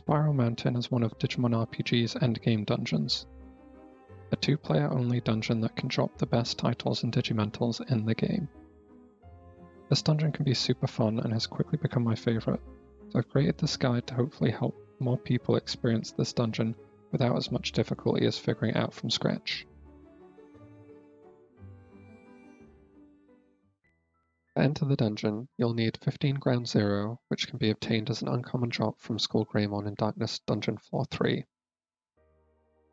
Spiral Mountain is one of Digimon RPG's endgame dungeons. A 2-player only dungeon that can drop the best titles and Digimentals in the game. This dungeon can be super fun and has quickly become my favourite, so I've created this guide to hopefully help more people experience this dungeon without as much difficulty as figuring it out from scratch. To enter the dungeon, you'll need 15 Ground Zero, which can be obtained as an uncommon drop from Skull Greymon in Darkness Dungeon Floor 3.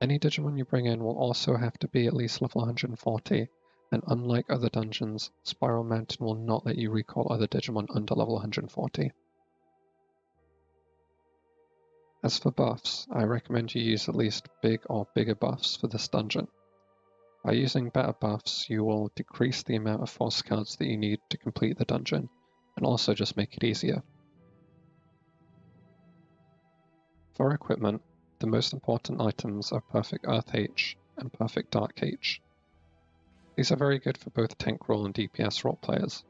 Any Digimon you bring in will also have to be at least level 140, and unlike other dungeons, Spiral Mountain will not let you recall other Digimon under level 140. As for buffs, I recommend you use at least big or bigger buffs for this dungeon. By using better buffs, you will decrease the amount of force cards that you need to complete the dungeon, and also just make it easier. For equipment, the most important items are Perfect Earth H and Perfect Dark H. These are very good for both tank role and DPS role players.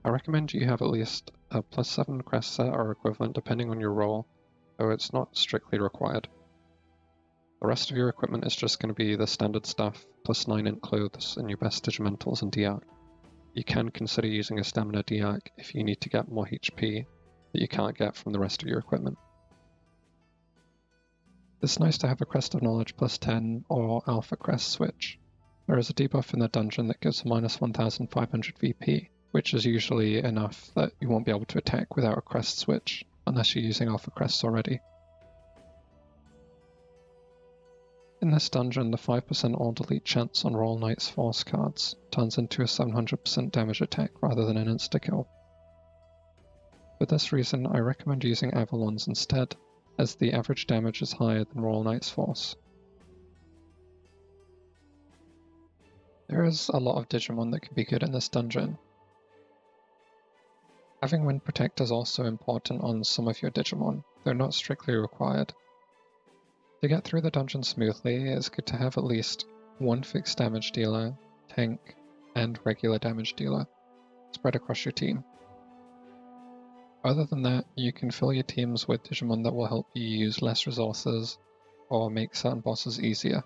I recommend you have at least a +7 crest set or equivalent depending on your role, though it's not strictly required. The rest of your equipment is just going to be the standard stuff, plus 9 int clothes and your best Digimentals and D-Arc. You can consider using a stamina D-Arc if you need to get more HP that you can't get from the rest of your equipment. It's nice to have a Crest of Knowledge plus 10 or Alpha Crest switch. There is a debuff in the dungeon that gives minus 1500 VP, which is usually enough that you won't be able to attack without a Crest switch, unless you're using Alpha Crests already. In this dungeon, the 5% all delete chance on Royal Knight's Force cards turns into a 700% damage attack rather than an insta-kill. For this reason, I recommend using Avalons instead, as the average damage is higher than Royal Knight's Force. There is a lot of Digimon that can be good in this dungeon. Having Wind Protect is also important on some of your Digimon, though not strictly required. To get through the dungeon smoothly, it's good to have at least one fixed damage dealer, tank, and regular damage dealer spread across your team. Other than that, you can fill your teams with Digimon that will help you use less resources or make certain bosses easier.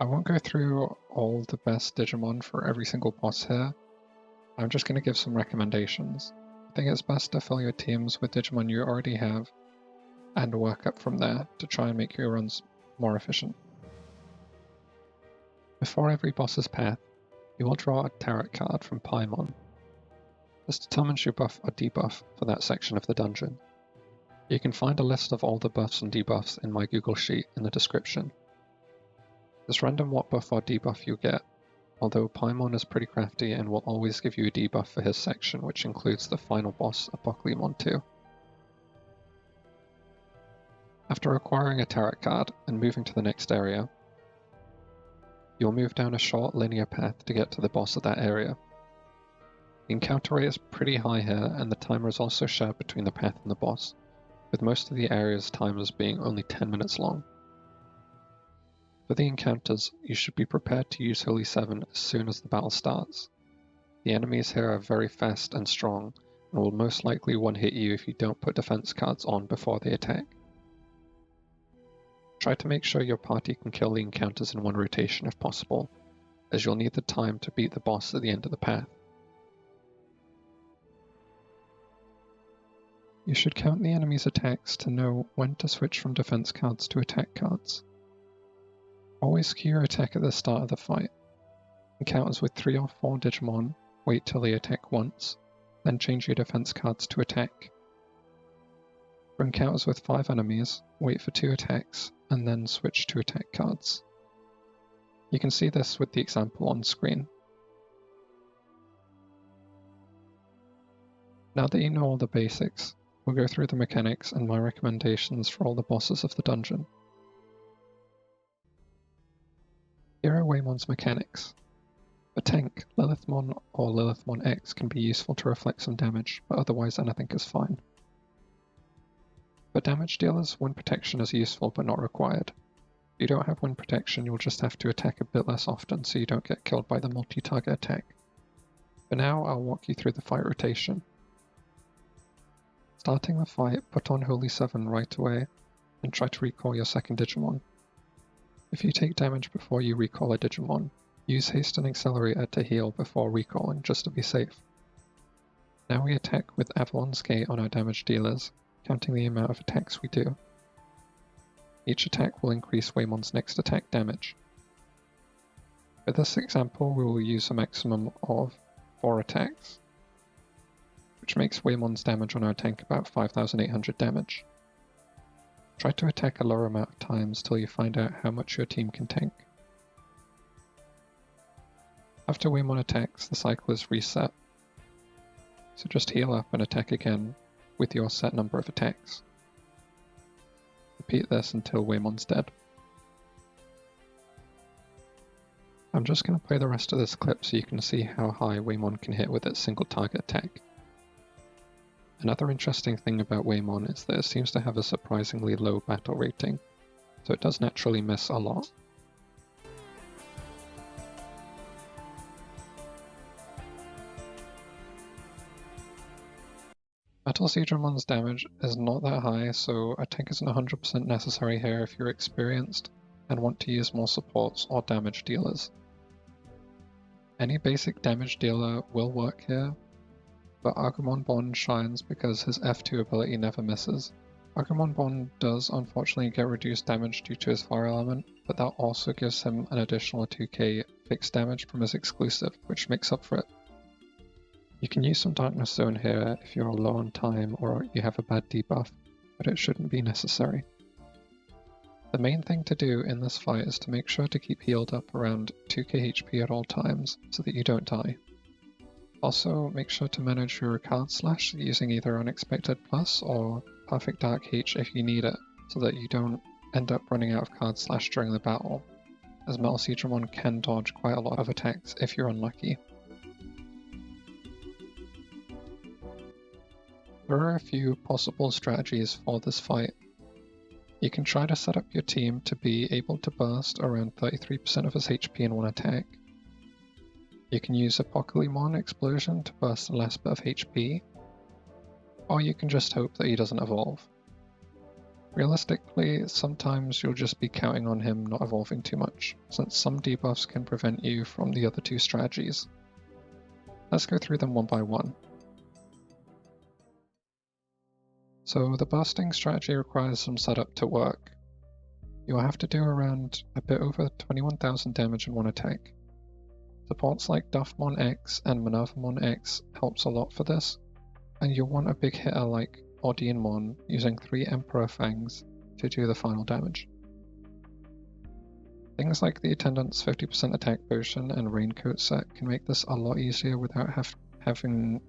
I won't go through all the best Digimon for every single boss here. I'm just going to give some recommendations. I think it's best to fill your teams with Digimon you already have and work up from there to try and make your runs more efficient. Before every boss's path, you will draw a tarot card from Piemon. This determines your buff or debuff for that section of the dungeon. You can find a list of all the buffs and debuffs in my Google Sheet in the description. It's random what buff or debuff you get, although Piemon is pretty crafty and will always give you a debuff for his section, which includes the final boss, Apoclymon too. After acquiring a tarot card and moving to the next area, you'll move down a short linear path to get to the boss of that area. The encounter rate is pretty high here, and the timer is also shared between the path and the boss, with most of the area's timers being only 10 minutes long. For the encounters, you should be prepared to use Holy 7 as soon as the battle starts. The enemies here are very fast and strong, and will most likely one-hit you if you don't put defense cards on before they attack. Try to make sure your party can kill the encounters in one rotation if possible, as you'll need the time to beat the boss at the end of the path. You should count the enemy's attacks to know when to switch from defense cards to attack cards. Always queue your attack at the start of the fight. Encounters with 3 or 4 Digimon, wait till they attack once, then change your defense cards to attack. For encounters with 5 enemies, wait for 2 attacks, and then switch to attack cards. You can see this with the example on screen. Now that you know all the basics, we'll go through the mechanics and my recommendations for all the bosses of the dungeon. Here are Whamon's mechanics. For tank, Lilithmon or Lilithmon X can be useful to reflect some damage, but otherwise anything is fine. For damage dealers, Wind Protection is useful but not required. If you don't have Wind Protection, you'll just have to attack a bit less often so you don't get killed by the multi-target attack. For now, I'll walk you through the fight rotation. Starting the fight, put on Holy 7 right away, and try to recall your second Digimon. If you take damage before you recall a Digimon, use Haste and Accelerator to heal before recalling, just to be safe. Now we attack with Avalon's Gate on our damage dealers, counting the amount of attacks we do. Each attack will increase Whamon's next attack damage. For this example, we will use a maximum of 4 attacks, which makes Whamon's damage on our tank about 5,800 damage. Try to attack a lower amount of times till you find out how much your team can tank. After Whamon attacks, the cycle is reset, so just heal up and attack again with your set number of attacks. Repeat this until Whamon's dead. I'm just going to play the rest of this clip so you can see how high Whamon can hit with its single target attack. Another interesting thing about Whamon is that it seems to have a surprisingly low battle rating, so it does naturally miss a lot. MetalSeadramon's damage is not that high, so a tank isn't 100% necessary here if you're experienced and want to use more supports or damage dealers. Any basic damage dealer will work here, but Agumon Bond shines because his F2 ability never misses. Agumon Bond does unfortunately get reduced damage due to his fire element, but that also gives him an additional 2k fixed damage from his exclusive, which makes up for it. You can use some Darkness Zone here if you're low on time or you have a bad debuff, but it shouldn't be necessary. The main thing to do in this fight is to make sure to keep healed up around 2k HP at all times so that you don't die. Also, make sure to manage your card slash using either Unexpected Plus or Perfect Dark H if you need it, so that you don't end up running out of card slash during the battle, as MetalSeadramon can dodge quite a lot of attacks if you're unlucky. There are a few possible strategies for this fight. You can try to set up your team to be able to burst around 33% of his HP in one attack. You can use Apoclymon Explosion to burst the last bit of HP, or you can just hope that he doesn't evolve. Realistically, sometimes you'll just be counting on him not evolving too much, since some debuffs can prevent you from the other two strategies. Let's go through them one by one. So the bursting strategy requires some setup to work. You'll have to do around a bit over 21,000 damage in one attack. Supports like Duffmon X and Minervamon X helps a lot for this, and you'll want a big hitter like Audionmon using 3 Emperor Fangs to do the final damage. Things like the Attendant's 50% attack potion and Raincoat set can make this a lot easier without having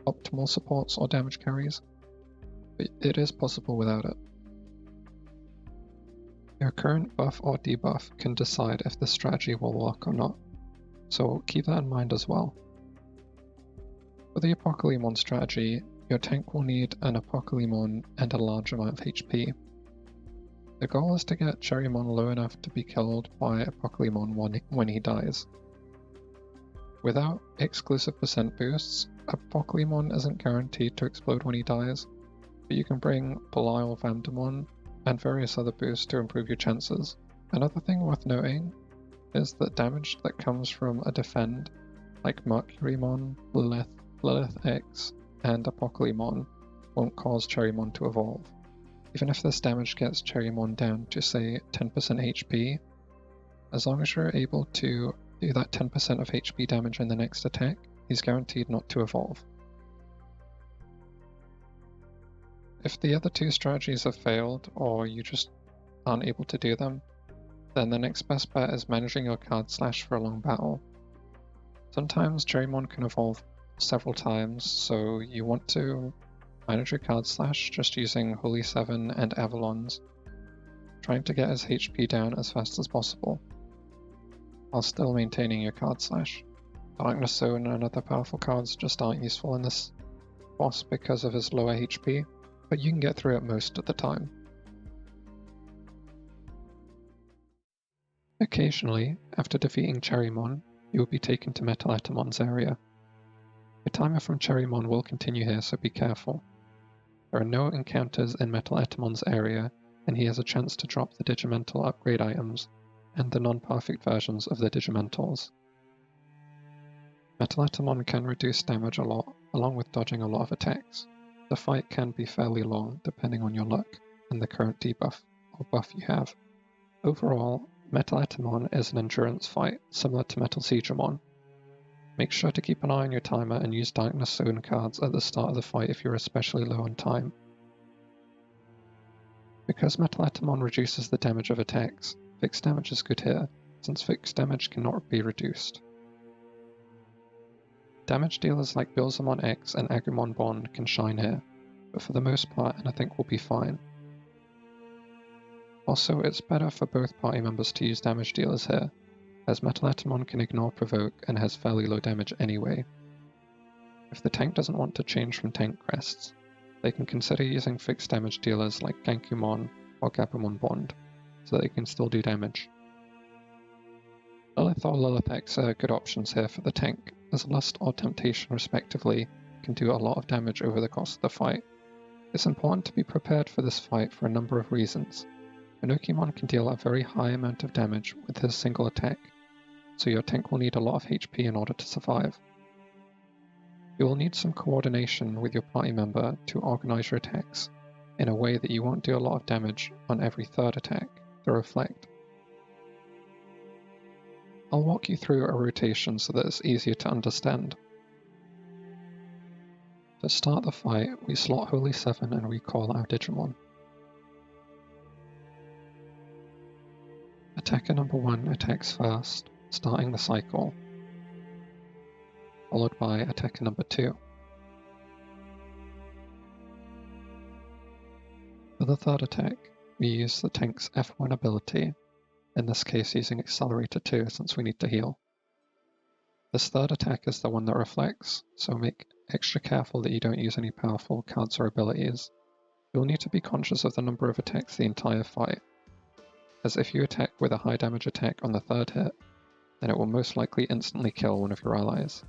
optimal supports or damage carries, but it is possible without it. Your current buff or debuff can decide if this strategy will work or not, so keep that in mind as well. For the Apoclymon strategy, your tank will need an Apoclymon and a large amount of HP. The goal is to get Cherrymon low enough to be killed by Apoclymon when he dies. Without exclusive percent boosts, Apoclymon isn't guaranteed to explode when he dies, but you can bring Belial Vandemon and various other boosts to improve your chances. Another thing worth noting is that damage that comes from a defend, like Mercurymon, Lilith X, and Apoclymon, won't cause Cherrymon to evolve. Even if this damage gets Cherrymon down to say 10% HP, as long as you're able to do that 10% of HP damage in the next attack, he's guaranteed not to evolve. If the other two strategies have failed, or you just aren't able to do them, then the next best bet is managing your card slash for a long battle. Sometimes Cherrymon can evolve several times, so you want to manage your card slash just using Holy 7 and Avalons, trying to get his HP down as fast as possible, while still maintaining your card slash. Darkness Zone and other powerful cards just aren't useful in this boss because of his lower HP, but you can get through it most of the time. Occasionally, after defeating Cherrymon, you will be taken to MetalEtemon's area. Your timer from Cherrymon will continue here, so be careful. There are no encounters in MetalEtemon's area, and he has a chance to drop the Digimental upgrade items and the non-perfect versions of the Digimentals. MetalEtemon can reduce damage a lot, along with dodging a lot of attacks. The fight can be fairly long, depending on your luck and the current debuff or buff you have. Overall, MetalEtemon is an endurance fight, similar to MetalSeadramon. Make sure to keep an eye on your timer and use Darkness Zone cards at the start of the fight if you're especially low on time. Because MetalEtemon reduces the damage of attacks, fixed damage is good here, since fixed damage cannot be reduced. Damage dealers like Buildsamon X and Agumon Bond can shine here, but for the most part I think we'll be fine. Also, it's better for both party members to use damage dealers here, as MetalEtemon can ignore Provoke and has fairly low damage anyway. If the tank doesn't want to change from tank crests, they can consider using fixed damage dealers like Gankumon or Gabumon Bond, so they can still do damage. Lilith or Lilith X are good options here for the tank, as Lust or Temptation respectively can do a lot of damage over the course of the fight. It's important to be prepared for this fight for a number of reasons. Pinocchimon can deal a very high amount of damage with his single attack, so your tank will need a lot of HP in order to survive. You will need some coordination with your party member to organize your attacks in a way that you won't do a lot of damage on every third attack, the Reflect. I'll walk you through a rotation so that it's easier to understand. To start the fight, we slot Holy 7 and recall our Digimon. Attacker number 1 attacks first, starting the cycle, followed by attacker number 2. For the third attack, we use the tank's F1 ability, in this case using Accelerator 2 since we need to heal. This third attack is the one that reflects, so make extra careful that you don't use any powerful cards or abilities. You'll need to be conscious of the number of attacks the entire fight, as if you attack with a high damage attack on the third hit, then it will most likely instantly kill one of your allies.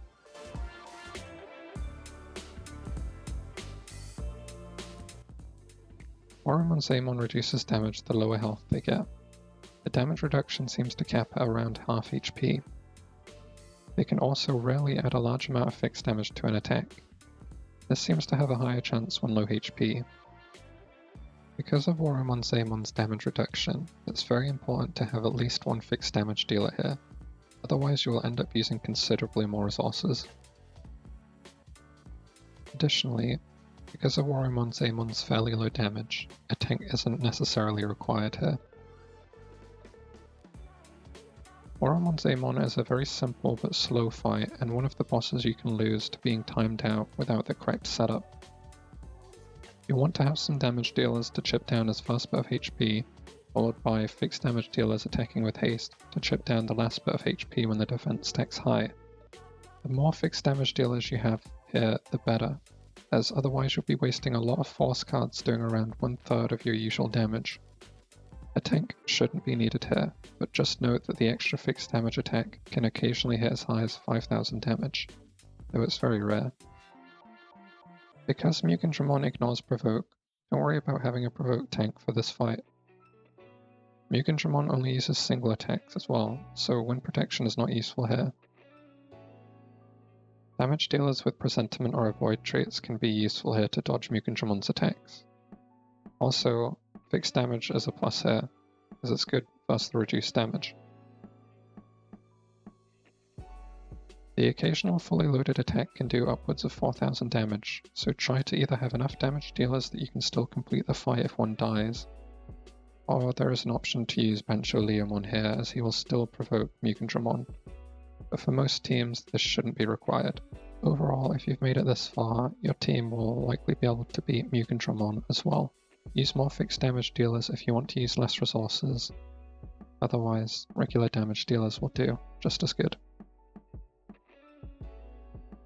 WaruMonzaemon reduces damage the lower health they get. The damage reduction seems to cap at around half HP. They can also rarely add a large amount of fixed damage to an attack. This seems to have a higher chance when low HP. Because of WaruMonzaemon's damage reduction, it's very important to have at least one fixed damage dealer here, otherwise you will end up using considerably more resources. Additionally, because of WaruMonzaemon's fairly low damage, a tank isn't necessarily required here. WaruMonzaemon is a very simple but slow fight and one of the bosses you can lose to being timed out without the correct setup. You'll want to have some damage dealers to chip down his first bit of HP, followed by fixed damage dealers attacking with haste to chip down the last bit of HP when the defense stacks high. The more fixed damage dealers you have here, the better, as otherwise you'll be wasting a lot of force cards doing around 1/3 of your usual damage. A tank shouldn't be needed here, but just note that the extra fixed damage attack can occasionally hit as high as 5000 damage, though it's very rare. Because Mugendramon ignores Provoke, don't worry about having a Provoke tank for this fight. Mugendramon only uses single attacks as well, so wind protection is not useful here. Damage dealers with Presentiment or Avoid traits can be useful here to dodge Mugendramon's attacks. Also, fixed damage is a plus here, as it's good versus the reduced damage. The occasional fully loaded attack can do upwards of 4000 damage, so try to either have enough damage dealers that you can still complete the fight if one dies, or there is an option to use Bancho-Leomon here as he will still provoke Mugendramon, but for most teams this shouldn't be required. Overall, if you've made it this far, your team will likely be able to beat Mugendramon as well. Use more fixed damage dealers if you want to use less resources, otherwise regular damage dealers will do just as good.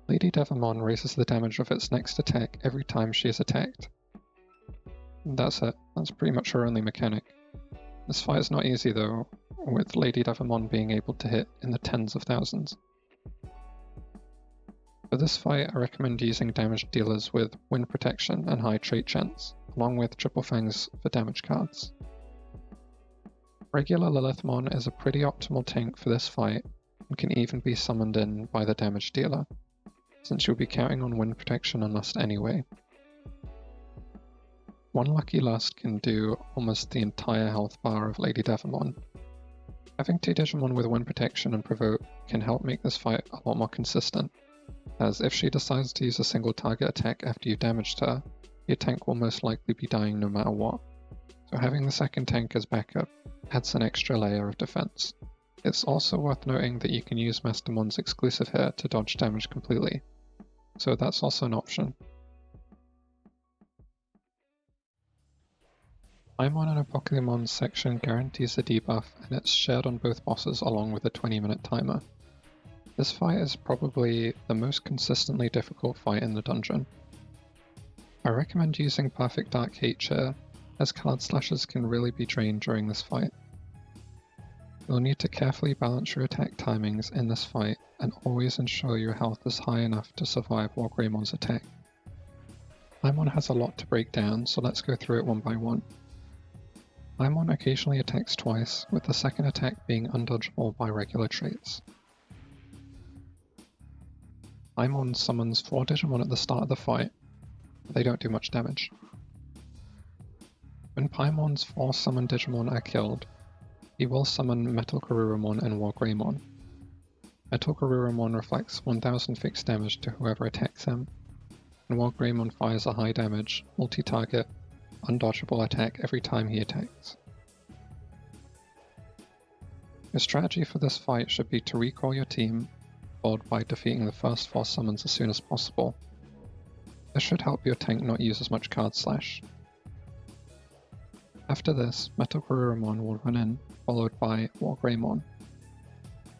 LadyDevimon raises the damage of its next attack every time she is attacked. And that's it, that's pretty much her only mechanic. This fight is not easy though, with LadyDevimon being able to hit in the tens of thousands. For this fight, I recommend using damage dealers with wind protection and high trait chance, along with triple fangs for damage cards. Regular LadyDevimon is a pretty optimal tank for this fight and can even be summoned in by the damage dealer, since you'll be counting on wind protection and lust anyway. One lucky lust can do almost the entire health bar of LadyDevimon. Having two Digimon with wind protection and provoke can help make this fight a lot more consistent, as if she decides to use a single target attack after you've damaged her, your tank will most likely be dying no matter what. So having the second tank as backup adds an extra layer of defense. It's also worth noting that you can use Mastermon's exclusive here to dodge damage completely, so that's also an option. Piemon and Apoclymon section guarantees a debuff, and it's shared on both bosses along with a 20-minute timer. This fight is probably the most consistently difficult fight in the dungeon. I recommend using Perfect Dark H here, as card slashes can really be drained during this fight. You'll need to carefully balance your attack timings in this fight and always ensure your health is high enough to survive WaruMonzaemon's attack. Piemon has a lot to break down, so let's go through it one by one. Piemon occasionally attacks twice, with the second attack being undodgeable by regular traits. Piemon summons 4 Digimon at the start of the fight, but they don't do much damage. When Piemon's 4 summoned Digimon are killed, he will summon MetalGarurumon and WaruMon. MetalGarurumon reflects 1000 fixed damage to whoever attacks him, and WaruMon fires a high damage, multi-target, undodgeable attack every time he attacks. Your strategy for this fight should be to recall your team, followed by defeating the first 4 summons as soon as possible. This should help your tank not use as much card slash. After this, MetalGarurumon will run in, followed by WaruMon.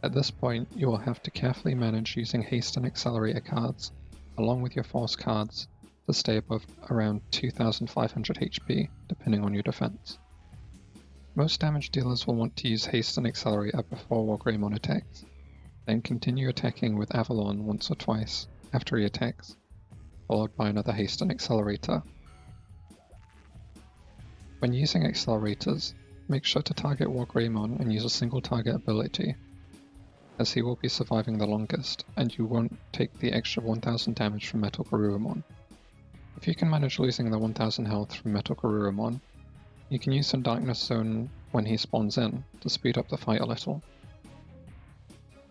At this point, you will have to carefully manage using haste and accelerator cards, along with your force cards, to stay above around 2500 HP, depending on your defense. Most damage dealers will want to use haste and accelerator before WaruMon attacks, then continue attacking with Avalon once or twice after he attacks, followed by another haste and accelerator. When using accelerators, make sure to target WaruMon and use a single target ability, as he will be surviving the longest, and you won't take the extra 1000 damage from MetalGarurumon. If you can manage losing the 1000 health from MetalGarurumon, you can use some Darkness Zone when he spawns in to speed up the fight a little.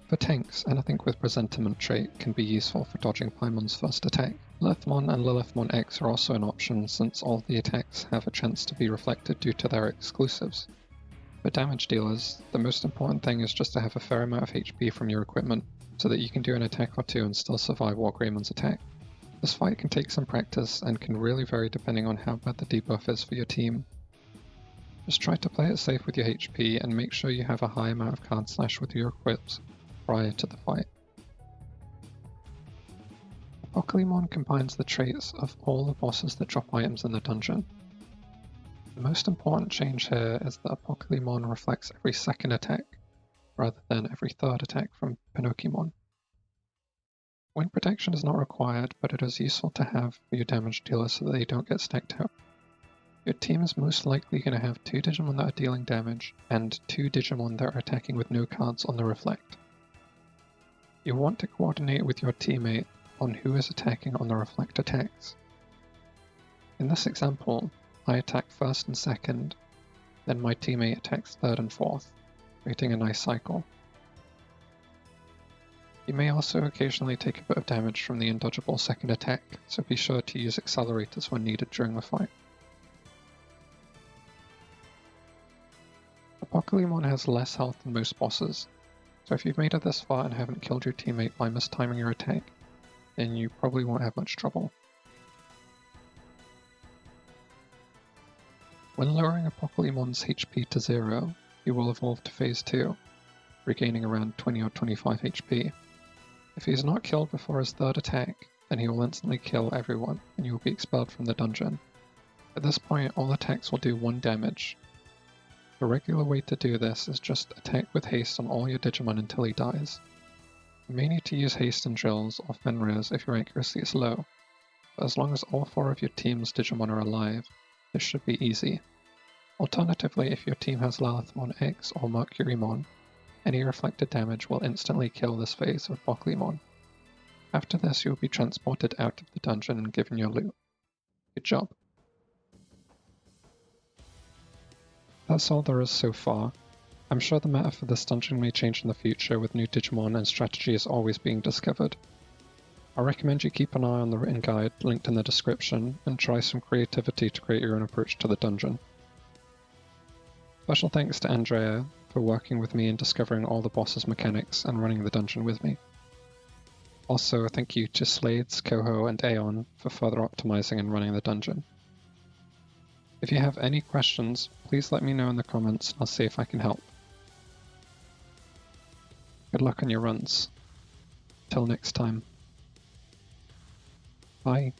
For tanks, anything with Presentiment trait can be useful for dodging Piemon's first attack. LadyDevimon and LadyDevimon X are also an option since all the attacks have a chance to be reflected due to their exclusives. For damage dealers, the most important thing is just to have a fair amount of HP from your equipment, so that you can do an attack or two and still survive WaruMon's attack. This fight can take some practice and can really vary depending on how bad the debuff is for your team. Just try to play it safe with your HP and make sure you have a high amount of card slash with your equips prior to the fight. Apoclymon combines the traits of all the bosses that drop items in the dungeon. The most important change here is that Apoclymon reflects every second attack, rather than every third attack from Pinocchimon. Wind protection is not required, but it is useful to have for your damage dealers so that they don't get stacked out. Your team is most likely going to have 2 Digimon that are dealing damage, and 2 Digimon that are attacking with no cards on the reflect. You want to coordinate with your teammate on who is attacking on the reflect attacks. In this example, I attack first and second, then my teammate attacks third and fourth, creating a nice cycle. You may also occasionally take a bit of damage from the undodgeable second attack, so be sure to use accelerators when needed during the fight. Apoclymon has less health than most bosses, so if you've made it this far and haven't killed your teammate by mistiming your attack, then you probably won't have much trouble. When lowering Apoclymon's HP to 0, he will evolve to Phase 2, regaining around 20 or 25 HP. If he is not killed before his third attack, then he will instantly kill everyone, and you will be expelled from the dungeon. At this point, all attacks will do 1 damage. The regular way to do this is just attack with haste on all your Digimon until he dies. You may need to use haste and drills or Fenrir's if your accuracy is low, but as long as all 4 of your team's Digimon are alive, this should be easy. Alternatively, if your team has Lilithmon X or Mercurymon, any reflected damage will instantly kill this phase of Apoclymon. After this, you will be transported out of the dungeon and given your loot. Good job. That's all there is so far. I'm sure the meta for this dungeon may change in the future with new Digimon and strategies always being discovered. I recommend you keep an eye on the written guide linked in the description and try some creativity to create your own approach to the dungeon. Special thanks to Andrea for working with me in discovering all the boss's mechanics and running the dungeon with me. Also, thank you to Slaids, Koho, and Aeon for further optimizing and running the dungeon. If you have any questions, please let me know in the comments and I'll see if I can help. Good luck on your runs. Till next time. Bye.